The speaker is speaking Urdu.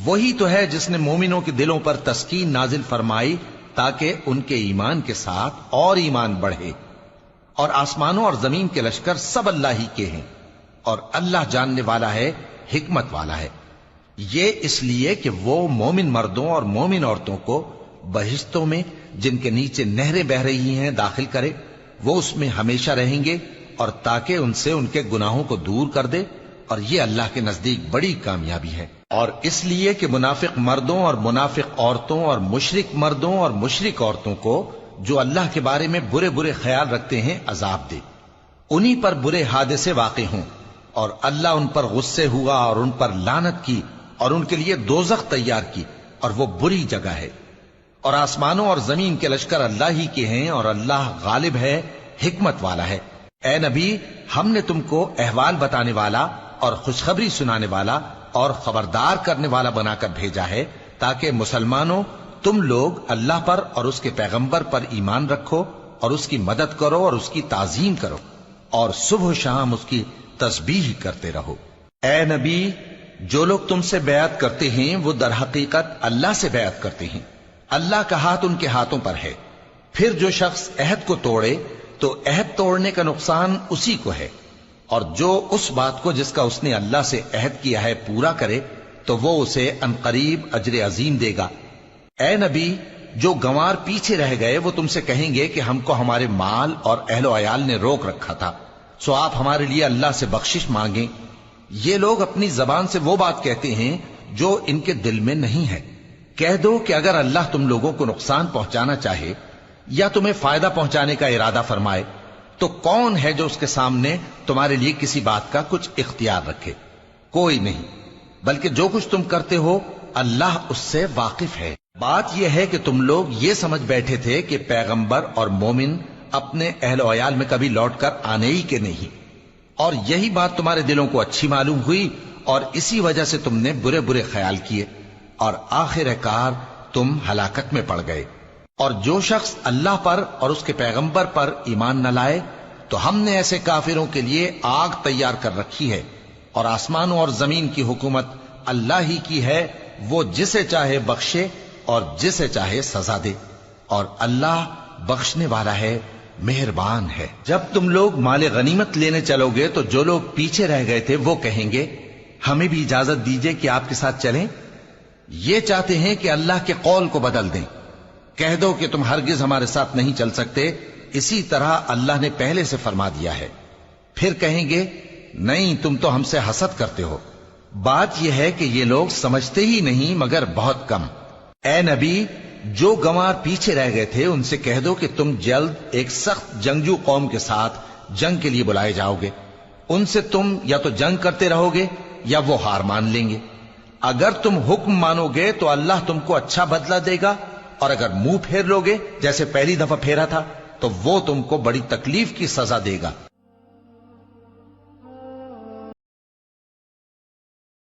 وہی تو ہے جس نے مومنوں کے دلوں پر تسکین نازل فرمائی تاکہ ان کے ایمان کے ساتھ اور ایمان بڑھے. اور آسمانوں اور زمین کے لشکر سب اللہ ہی کے ہیں، اور اللہ جاننے والا ہے، حکمت والا ہے. یہ اس لیے کہ وہ مومن مردوں اور مومن عورتوں کو بہشتوں میں جن کے نیچے نہریں بہ رہی ہیں داخل کرے، وہ اس میں ہمیشہ رہیں گے، اور تاکہ ان سے ان کے گناہوں کو دور کر دے، اور یہ اللہ کے نزدیک بڑی کامیابی ہے. اور اس لیے کہ منافق مردوں اور منافق عورتوں اور مشرک مردوں اور مشرک عورتوں کو جو اللہ کے بارے میں برے برے خیال رکھتے ہیں عذاب دے، انہی پر برے حادثے واقع ہوں، اور اللہ ان پر غصے ہوا اور ان پر لعنت کی اور ان کے لیے دوزخ تیار کی، اور وہ بری جگہ ہے. اور آسمانوں اور زمین کے لشکر اللہ ہی کے ہیں، اور اللہ غالب ہے، حکمت والا ہے. اے نبی، ہم نے تم کو احوال بتانے والا اور خوشخبری سنانے والا اور خبردار کرنے والا بنا کر بھیجا ہے تاکہ مسلمانوں تم لوگ اللہ پر اور اس کے پیغمبر پر ایمان رکھو اور اس کی مدد کرو اور اس کی تعظیم کرو اور صبح و شام اس کی تسبیح کرتے رہو. اے نبی، جو لوگ تم سے بیعت کرتے ہیں وہ در حقیقت اللہ سے بیعت کرتے ہیں. اللہ کا ہاتھ ان کے ہاتھوں پر ہے. پھر جو شخص عہد کو توڑے تو عہد توڑنے کا نقصان اسی کو ہے، اور جو اس بات کو جس کا اس نے اللہ سے عہد کیا ہے پورا کرے تو وہ اسے عنقریب اجر عظیم دے گا. اے نبی، جو گنوار پیچھے رہ گئے وہ تم سے کہیں گے کہ ہم کو ہمارے مال اور اہل و عیال نے روک رکھا تھا، سو آپ ہمارے لیے اللہ سے بخشش مانگیں. یہ لوگ اپنی زبان سے وہ بات کہتے ہیں جو ان کے دل میں نہیں ہے. کہہ دو کہ اگر اللہ تم لوگوں کو نقصان پہنچانا چاہے یا تمہیں فائدہ پہنچانے کا ارادہ فرمائے تو کون ہے جو اس کے سامنے تمہارے لیے کسی بات کا کچھ اختیار رکھے؟ کوئی نہیں، بلکہ جو کچھ تم کرتے ہو اللہ اس سے واقف ہے. بات یہ ہے کہ تم لوگ یہ سمجھ بیٹھے تھے کہ پیغمبر اور مومن اپنے اہل و عیال میں کبھی لوٹ کر آنے ہی کے نہیں، اور یہی بات تمہارے دلوں کو اچھی معلوم ہوئی اور اسی وجہ سے تم نے برے برے خیال کیے اور آخر کار تم ہلاکت میں پڑ گئے. اور جو شخص اللہ پر اور اس کے پیغمبر پر ایمان نہ لائے تو ہم نے ایسے کافروں کے لیے آگ تیار کر رکھی ہے. اور آسمانوں اور زمین کی حکومت اللہ ہی کی ہے، وہ جسے چاہے بخشے اور جسے چاہے سزا دے، اور اللہ بخشنے والا ہے، مہربان ہے. جب تم لوگ مال غنیمت لینے چلو گے تو جو لوگ پیچھے رہ گئے تھے وہ کہیں گے ہمیں بھی اجازت دیجئے کہ آپ کے ساتھ چلیں. یہ چاہتے ہیں کہ اللہ کے قول کو بدل دیں. کہہ دو کہ تم ہرگز ہمارے ساتھ نہیں چل سکتے، اسی طرح اللہ نے پہلے سے فرما دیا ہے. پھر کہیں گے نہیں، تم تو ہم سے حسد کرتے ہو. بات یہ ہے کہ یہ لوگ سمجھتے ہی نہیں مگر بہت کم. اے نبی، جو گنوار پیچھے رہ گئے تھے ان سے کہہ دو کہ تم جلد ایک سخت جنگجو قوم کے ساتھ جنگ کے لیے بلائے جاؤ گے. ان سے تم یا تو جنگ کرتے رہو گے یا وہ ہار مان لیں گے. اگر تم حکم مانو گے تو اللہ تم کو اچھا بدلہ دے گا، اور اگر منہ پھیر لو گے جیسے پہلی دفعہ پھیرا تھا تو وہ تم کو بڑی تکلیف کی سزا دے گا.